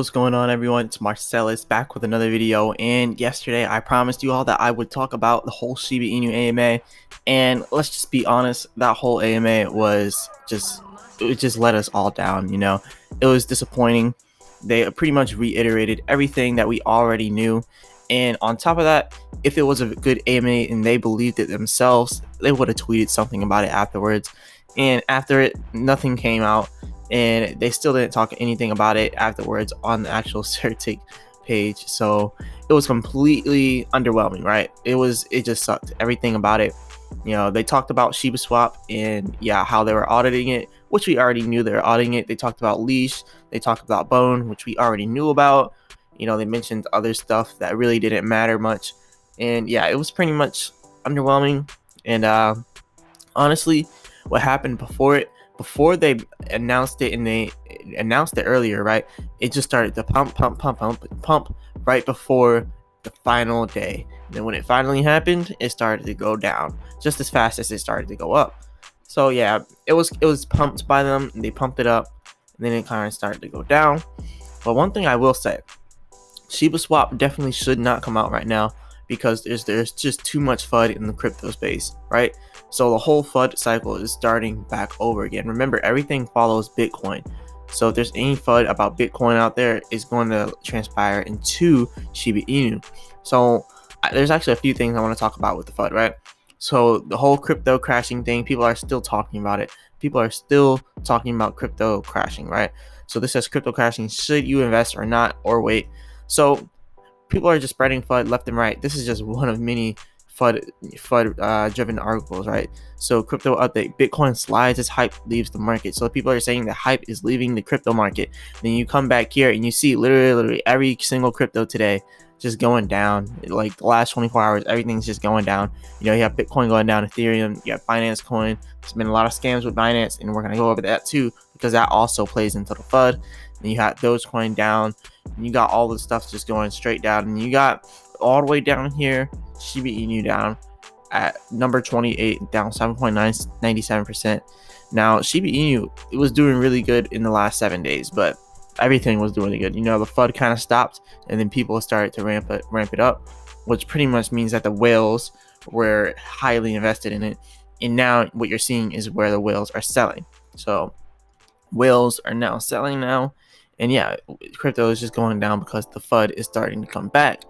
What's going on, everyone? It's Marsellis back with another video. And yesterday I promised you all that I would talk about the whole Shiba Inu AMA, and let's just be honest, that whole AMA was just let us all down. It was disappointing. They pretty much reiterated everything that we already knew, and on top of that, if it was a good AMA and they believed it themselves, they would have tweeted something about it afterwards. And after it, nothing came out, and they still didn't talk anything about it afterwards on the actual Certic page. So it was completely underwhelming, right? It just sucked, everything about it. They talked about Shibaswap and how they were auditing it, which we already knew they were auditing it. They talked about Leash, they talked about Bone, which we already knew about. They mentioned other stuff that really didn't matter much, and it was pretty much underwhelming. And honestly, what happened before they announced it, and they announced it earlier, right? It just started to pump right before the final day. And then when it finally happened, it started to go down just as fast as it started to go up. So it was pumped by them, and they pumped it up, and then it kind of started to go down. But one thing I will say, Shibaswap definitely should not come out right now, because there's just too much FUD in the crypto space, right? So the whole FUD cycle is starting back over again. Remember, everything follows Bitcoin. So if there's any FUD about Bitcoin out there, it's going to transpire into Shiba Inu. So there's actually a few things I want to talk about with the FUD, right? So the whole crypto crashing thing, people are still talking about it. People are still talking about crypto crashing, right? So this says crypto crashing, should you invest or not, or wait? So people are just spreading FUD left and right. This is just one of many FUD driven articles, right? So crypto update, Bitcoin slides as hype leaves the market. So people are saying the hype is leaving the crypto market. Then you come back here and you see literally every single crypto today just going down. Like the last 24 hours, everything's just going down. You have Bitcoin going down, Ethereum, you have Binance Coin. There's been a lot of scams with Binance, and we're going to go over that too, because that also plays into the FUD. And you got Dogecoin down, and you got all the stuff just going straight down, and you got all the way down here Shiba Inu down at number 28, down 7.97%. Now Shiba Inu, it was doing really good in the last 7 days, but everything was doing good. The FUD kind of stopped, and then people started to ramp it up, which pretty much means that the whales were highly invested in it. And now what you're seeing is where the whales are selling. So whales are now selling now, and crypto is just going down because the FUD is starting to come back.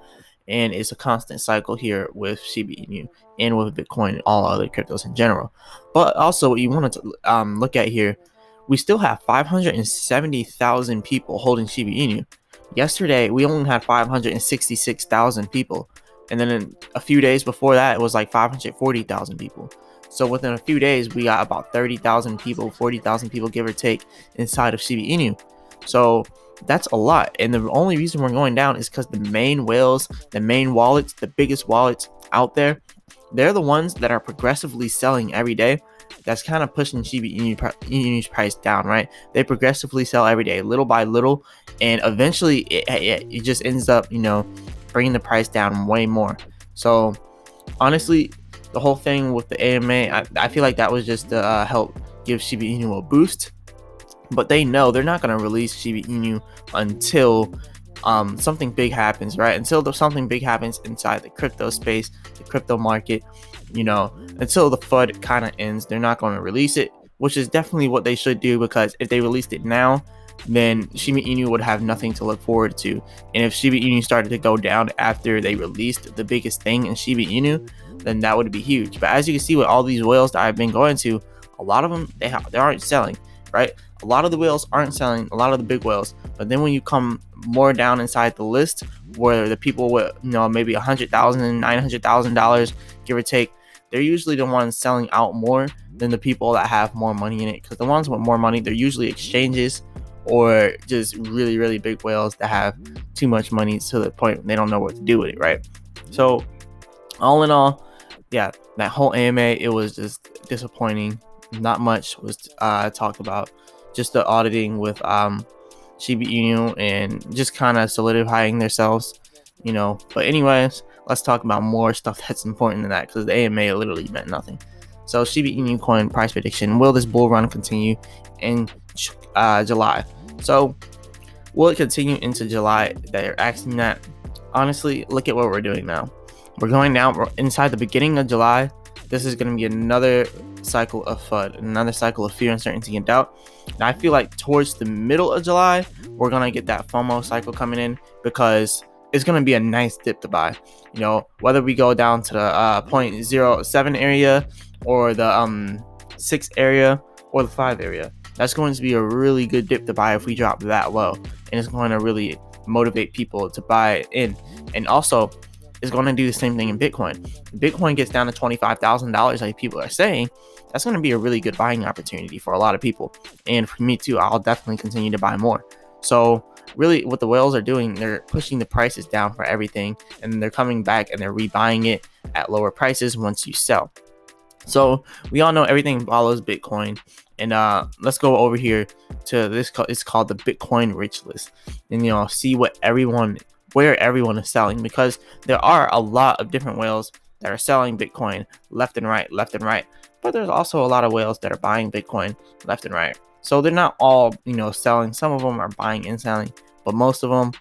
And it's a constant cycle here with Shiba Inu and with Bitcoin and all other cryptos in general. But also, what you want to look at here, we still have 570,000 people holding Shiba Inu. Yesterday, we only had 566,000 people. And then in a few days before that, it was like 540,000 people. So within a few days, we got about 30,000 people, 40,000 people, give or take, inside of Shiba Inu. So that's a lot, and the only reason we're going down is because the main whales, the main wallets, the biggest wallets out there, they're the ones that are progressively selling every day. That's kind of pushing Shiba Inu's price down, right? They progressively sell every day, little by little, and eventually it just ends up, bringing the price down way more. So honestly, the whole thing with the AMA, I feel like that was just to help give Shiba Inu a boost. But they know they're not going to release Shiba Inu until something big happens, right? Until something big happens inside the crypto space, the crypto market, until the FUD kind of ends, they're not going to release it, which is definitely what they should do, because if they released it now, then Shiba Inu would have nothing to look forward to. And if Shiba Inu started to go down after they released the biggest thing in Shiba Inu, then that would be huge. But as you can see with all these whales that I've been going to, a lot of them, they aren't selling, right? A lot of the whales aren't selling, a lot of the big whales. But then when you come more down inside the list, where the people with maybe $100,000, $900,000, give or take, they're usually the ones selling out more than the people that have more money in it. Because the ones with more money, they're usually exchanges or just really, really big whales that have too much money to the point they don't know what to do with it, right? So all in all, that whole AMA, it was just disappointing. Not much was talked about. Just the auditing with Shiba Inu and just kind of solidifying themselves, But anyways, let's talk about more stuff that's important than that, because the AMA literally meant nothing. So Shiba Inu coin price prediction: will this bull run continue in July? So Will it continue into July? They're asking that. Honestly, look at what we're doing now. We're going down. We're inside the beginning of July. This is going to be another cycle of FUD, another cycle of fear, uncertainty, and doubt. And I feel like towards the middle of July, we're going to get that FOMO cycle coming in, because it's going to be a nice dip to buy. You know, whether we go down to the 0.07 area, or the 6 area, or the 5 area, that's going to be a really good dip to buy if we drop that low. And it's going to really motivate people to buy in. And also, it's going to do the same thing in Bitcoin. If Bitcoin gets down to $25,000, like people are saying, that's going to be a really good buying opportunity for a lot of people. And for me too, I'll definitely continue to buy more. So really what the whales are doing, they're pushing the prices down for everything, and they're coming back and they're rebuying it at lower prices once you sell. So we all know everything follows Bitcoin. And let's go over here to this. It's called the Bitcoin Rich List, and see where everyone is selling, because there are a lot of different whales that are selling Bitcoin left and right, but there's also a lot of whales that are buying Bitcoin left and right. So they're not all selling. Some of them are buying and selling, but most of them,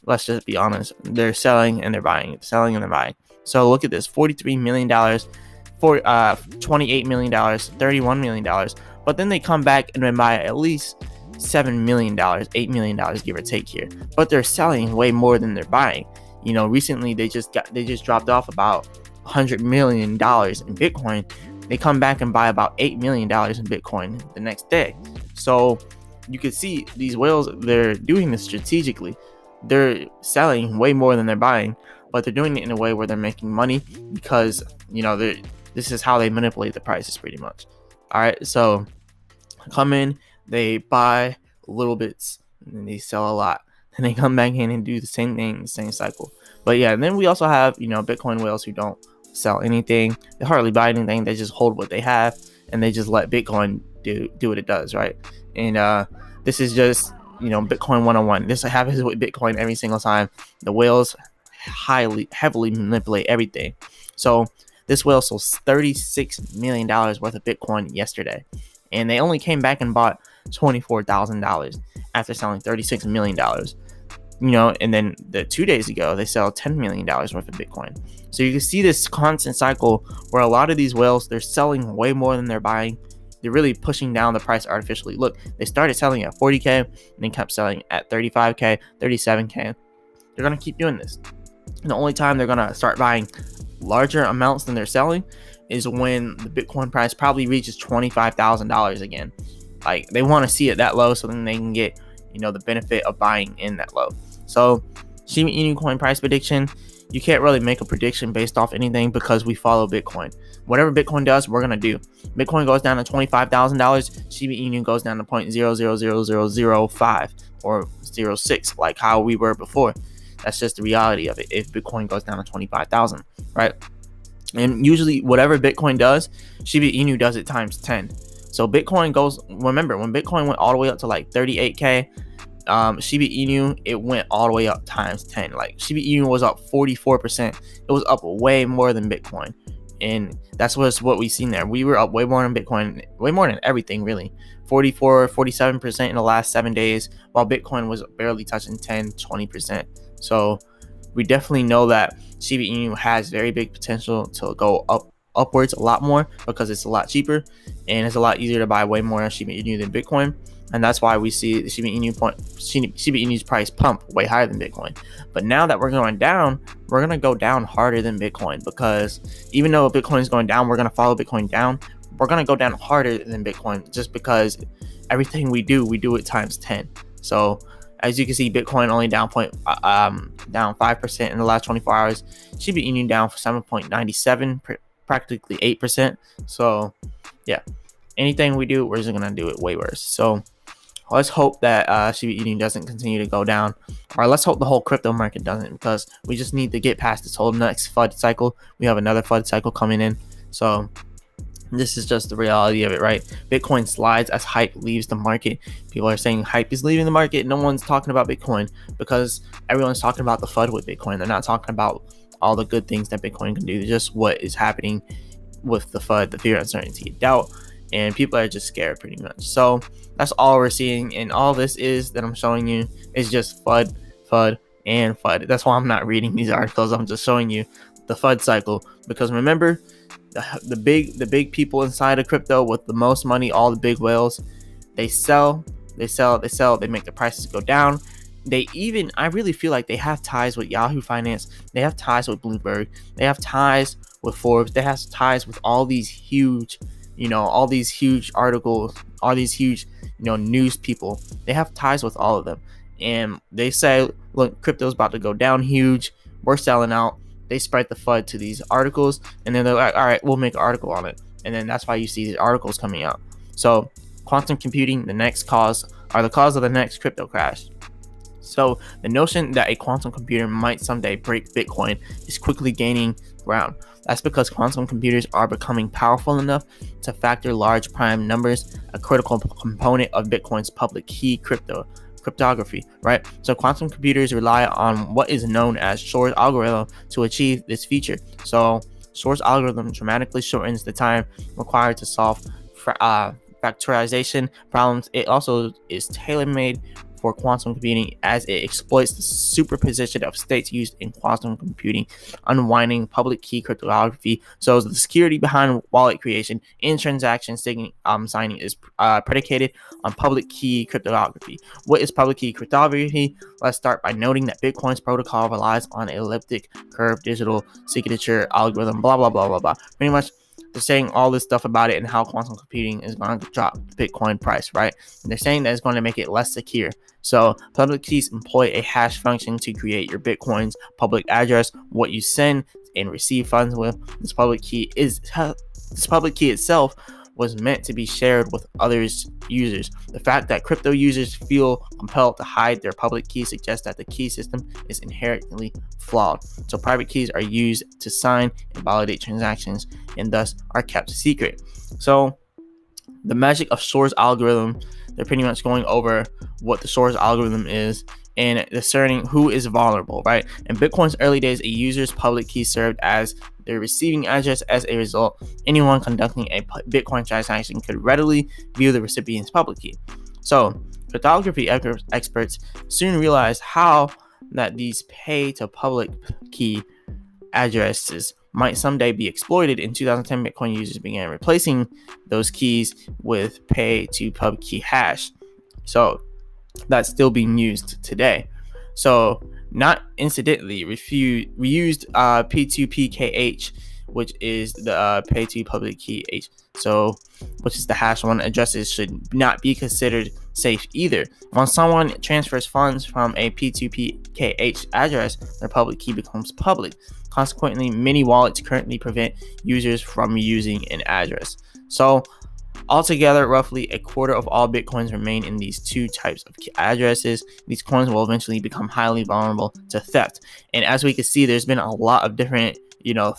let's just be honest, they're selling and they're buying, selling and they're buying. So look at this: $43 million, $28 million, $31 million. But then they come back and then buy at least $7 million, $8 million, give or take here. But they're selling way more than they're buying. Recently they just dropped off about $100 million in Bitcoin. They come back and buy about $8 million in Bitcoin the next day. So you can see these whales, they're doing this strategically. They're selling way more than they're buying, but they're doing it in a way where they're making money, because this is how they manipulate the prices pretty much. All right, so come in, they buy little bits, and then they sell a lot. Then they come back in and do the same thing, the same cycle. But yeah, and then we also have Bitcoin whales who don't sell anything. They hardly buy anything. They just hold what they have, and they just let Bitcoin do what it does, right? And this is just Bitcoin 101. This happens with Bitcoin every single time. The whales heavily manipulate everything. So this whale sold $36 million worth of Bitcoin yesterday, and they only came back and bought $24,000 after selling $36 million. And then 2 days ago, they sell $10 million worth of Bitcoin. So you can see this constant cycle where a lot of these whales, they're selling way more than they're buying. They're really pushing down the price artificially. Look, they started selling at 40K and then kept selling at 35K, 37K. They're going to keep doing this. And the only time they're going to start buying larger amounts than they're selling is when the Bitcoin price probably reaches $25,000 again. Like, they want to see it that low so then they can get the benefit of buying in that low. So Shiba Inu coin price prediction, you can't really make a prediction based off anything, because we follow Bitcoin. Whatever Bitcoin does, we're gonna do. Bitcoin goes down to $25,000, Shiba Inu goes down to 0.000005 or 0.06, like how we were before. That's just the reality of it. If Bitcoin goes down to 25,000, right? And usually whatever Bitcoin does, Shiba Inu does it times 10. So Bitcoin goes, remember when Bitcoin went all the way up to like 38K, Shiba Inu, it went all the way up times 10. Like Shiba Inu was up 44%. It was up way more than Bitcoin. And that's what we've seen there. We were up way more than Bitcoin, way more than everything really. 44, 47% in the last 7 days, while Bitcoin was barely touching 10, 20%. So we definitely know that Shiba Inu has very big potential to go upwards a lot more, because it's a lot cheaper and it's a lot easier to buy way more Shiba Inu than Bitcoin. And that's why we see the Shiba Inu's price pump way higher than Bitcoin. But now that we're going down, we're going to go down harder than Bitcoin, because even though Bitcoin is going down, we're going to follow Bitcoin down. We're going to go down harder than Bitcoin, just because everything we do it times 10. So as you can see, Bitcoin only down 5% in the last 24 hours. Shiba Inu down for 7.97, practically 8%. So yeah, anything we do, we're just going to do it way worse. So let's hope that Shiba Inu doesn't continue to go down, or let's hope the whole crypto market doesn't, because we just need to get past this whole next FUD cycle. We have another FUD cycle coming in. So this is just the reality of it, right? Bitcoin slides as hype leaves the market. People are saying hype is leaving the market. No one's talking about Bitcoin, because everyone's talking about the FUD with Bitcoin. They're not talking about all the good things that Bitcoin can do. Just what is happening with the FUD, the fear, uncertainty, doubt. and people are just scared pretty much. So that's all we're seeing, and all this is that I'm showing you is just FUD, FUD, and FUD. That's why I'm not reading these articles. I'm just showing you the FUD cycle, because remember, the big people inside of crypto with the most money, all the big whales, they sell, they make the prices go down. I really feel like they have ties with Yahoo Finance, they have ties with Bloomberg, they have ties with Forbes, they have ties with all these huge, all these huge articles, all these huge, news people. They have ties with all of them, and they say, look, crypto's about to go down huge, we're selling out. They spread the FUD to these articles, and then they're like, all right, we'll make an article on it, and then that's why you see these articles coming out. So quantum computing, the cause of the next crypto crash. So the notion that a quantum computer might someday break Bitcoin is quickly gaining ground. That's because quantum computers are becoming powerful enough to factor large prime numbers, a critical component of Bitcoin's public key cryptography, right? So quantum computers rely on what is known as Shor's algorithm to achieve this feature. So Shor's algorithm dramatically shortens the time required to solve factorization problems. It also is tailor-made for quantum computing, as it exploits the superposition of states used in quantum computing, unwinding public key cryptography. So the security behind wallet creation and transaction signing is predicated on public key cryptography. What is public key cryptography? Let's start by noting that Bitcoin's protocol relies on elliptic curve digital signature algorithm, blah blah blah blah blah. Pretty much they're saying all this stuff about it and how quantum computing is going to drop Bitcoin price, right? And they're saying that it's going to make it less secure. So public keys employ a hash function to create your Bitcoin's public address, what you send and receive funds with. This public key itself was meant to be shared with others users. The fact that crypto users feel compelled to hide their public key suggests that the key system is inherently flawed. So private keys are used to sign and validate transactions, and thus are kept secret. So the magic of Shor's algorithm, they're pretty much going over what the Shor's algorithm is and discerning who is vulnerable, right? In Bitcoin's early days, a user's public key served as their receiving address. As a result, anyone conducting a Bitcoin transaction could readily view the recipient's public key. So cryptography experts soon realized how that these pay to public key addresses might someday be exploited. In 2010, Bitcoin users began replacing those keys with pay to pub key hash. So that's still being used today. So not incidentally, we used P2PKH, which is the pay to public key H. So which is the hash one. Addresses should not be considered safe either. When someone transfers funds from a P2PKH address, their public key becomes public. Consequently, many wallets currently prevent users from using an address. So altogether, roughly a quarter of all Bitcoins remain in these two types of addresses. These coins will eventually become highly vulnerable to theft. And as we can see, there's been a lot of different,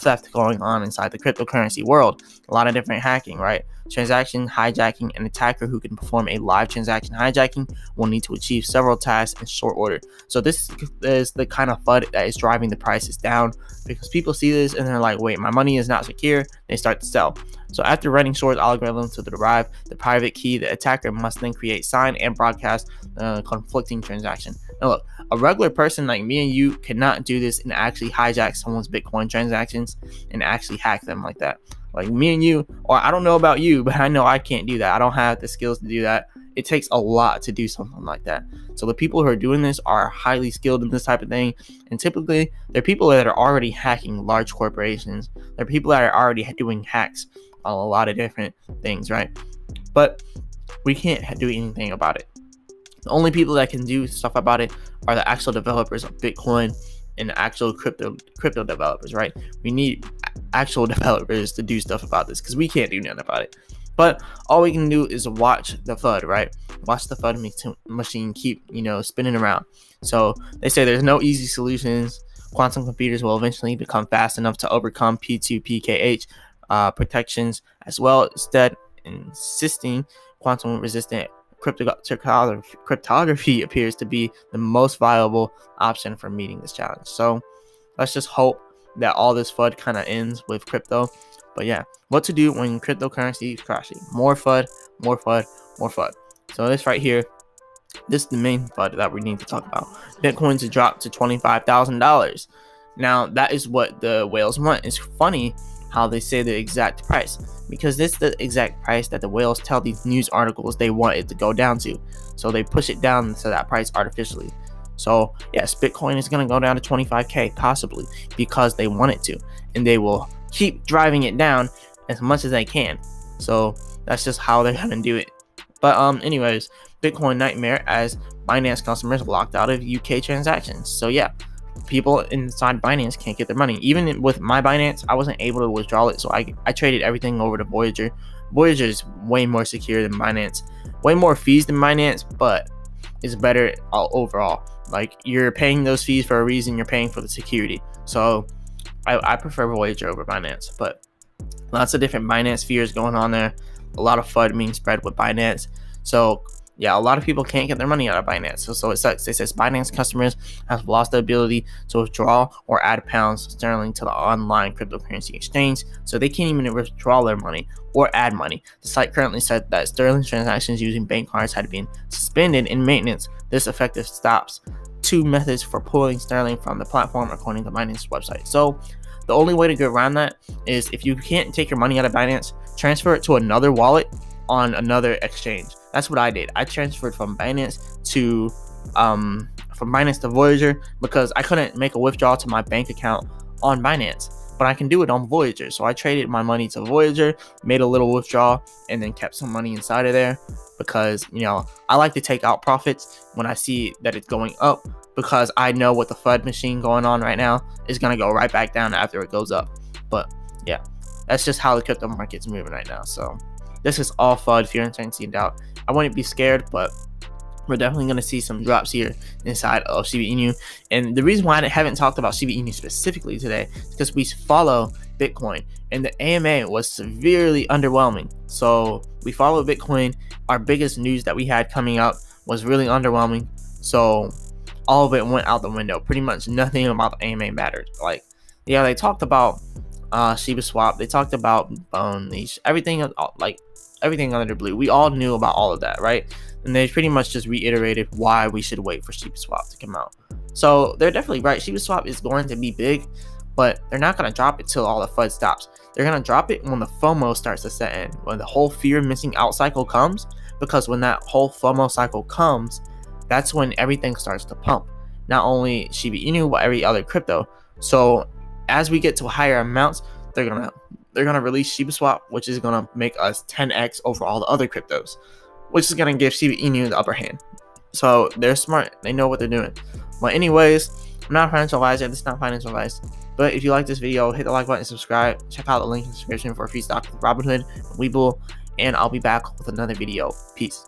theft going on inside the cryptocurrency world. A lot of different hacking, right? Transaction hijacking. An attacker who can perform a live transaction hijacking will need to achieve several tasks in short order. So this is the kind of FUD that is driving the prices down, because people see this and they're like, wait, my money is not secure. They start to sell. So after running Shor's algorithm to derive the private key, the attacker must then create, sign, and broadcast the conflicting transaction. Now look, a regular person like me and you cannot do this and actually hijack someone's Bitcoin transactions and actually hack them like that. Like me and you, or I don't know about you, but I know I can't do that. I don't have the skills to do that. It takes a lot to do something like that. So the people who are doing this are highly skilled in this type of thing. And typically, they're people that are already hacking large corporations. They're people that are already doing hacks on a lot of different things, right? But we can't do anything about it. The only people that can do stuff about it are the actual developers of Bitcoin and the actual crypto developers, right? We need actual developers to do stuff about this, because we can't do nothing about it. But all we can do is watch the FUD, right? Watch the FUD machine keep, spinning around. So they say there's no easy solutions. Quantum computers will eventually become fast enough to overcome P2PKH protections as well. Instead, insisting quantum resistant cryptography appears to be the most viable option for meeting this challenge. So let's just hope that all this FUD kind of ends with crypto. But yeah, what to do when cryptocurrency is crashing? More FUD, more FUD, more FUD. So this right here, this is the main FUD that we need to talk about. Bitcoin's dropped to $25,000. Now that is what the whales want. It's funny how they say the exact price, because this is the exact price that the whales tell these news articles they want it to go down to. So they push it down to that price artificially. So yes, Bitcoin is going to go down to 25k possibly because they want it to, and they will keep driving it down as much as they can. So that's just how they're going to do it. But anyways, Bitcoin nightmare as Binance customers locked out of UK transactions. So yeah, people inside Binance can't get their money. Even with my Binance, I wasn't able to withdraw it, so I traded everything over to Voyager. Voyager is way more secure than Binance, way more fees than Binance, but it's better overall. Like, you're paying those fees for a reason. You're paying for the security. So I prefer Voyager over Binance, but lots of different Binance fears going on there. A lot of FUD being spread with Binance. So yeah, a lot of people can't get their money out of Binance. So it sucks. It says Binance customers have lost the ability to withdraw or add pounds sterling to the online cryptocurrency exchange. So they can't even withdraw their money or add money. The site currently said that sterling transactions using bank cards had been suspended in maintenance. This effective stops 2 methods for pulling sterling from the platform, according to Binance's website. So the only way to get around that is, if you can't take your money out of Binance, transfer it to another wallet on another exchange. That's what I did. I transferred from Binance to Voyager because I couldn't make a withdrawal to my bank account on Binance, but I can do it on Voyager. So I traded my money to Voyager, made a little withdrawal, and then kept some money inside of there because, you know, I like to take out profits when I see that it's going up, because I know with the FUD machine going on right now, it's going to go right back down after it goes up. But yeah, that's just how the crypto market's moving right now. So this is all FUD, fear, uncertainty, and doubt. I wouldn't be scared, but we're definitely going to see some drops here inside of Shiba Inu. And the reason why I haven't talked about Shiba Inu specifically today is because we follow Bitcoin, and the AMA was severely underwhelming. So we follow Bitcoin. Our biggest news that we had coming up was really underwhelming. So all of it went out the window. Pretty much nothing about the AMA mattered. Like, yeah, they talked about Shibaswap. They talked about Bone Leash. Everything under the blue. We all knew about all of that, right? And they pretty much just reiterated why we should wait for Shibaswap to come out. So they're definitely right. Shibaswap is going to be big, but they're not going to drop it till all the FUD stops. They're going to drop it when the FOMO starts to set in, when the whole fear missing out cycle comes, because when that whole FOMO cycle comes, that's when everything starts to pump. Not only Shiba Inu, but every other crypto. So as we get to higher amounts, they're gonna release Shibaswap, which is gonna make us 10x over all the other cryptos, which is gonna give Shiba Inu the upper hand. So they're smart. They know what they're doing. But anyways, I'm not a financial advisor. This is not financial advice. But if you like this video, hit the like button and subscribe. Check out the link in the description for a free stock with Robinhood and Webull. And I'll be back with another video. Peace.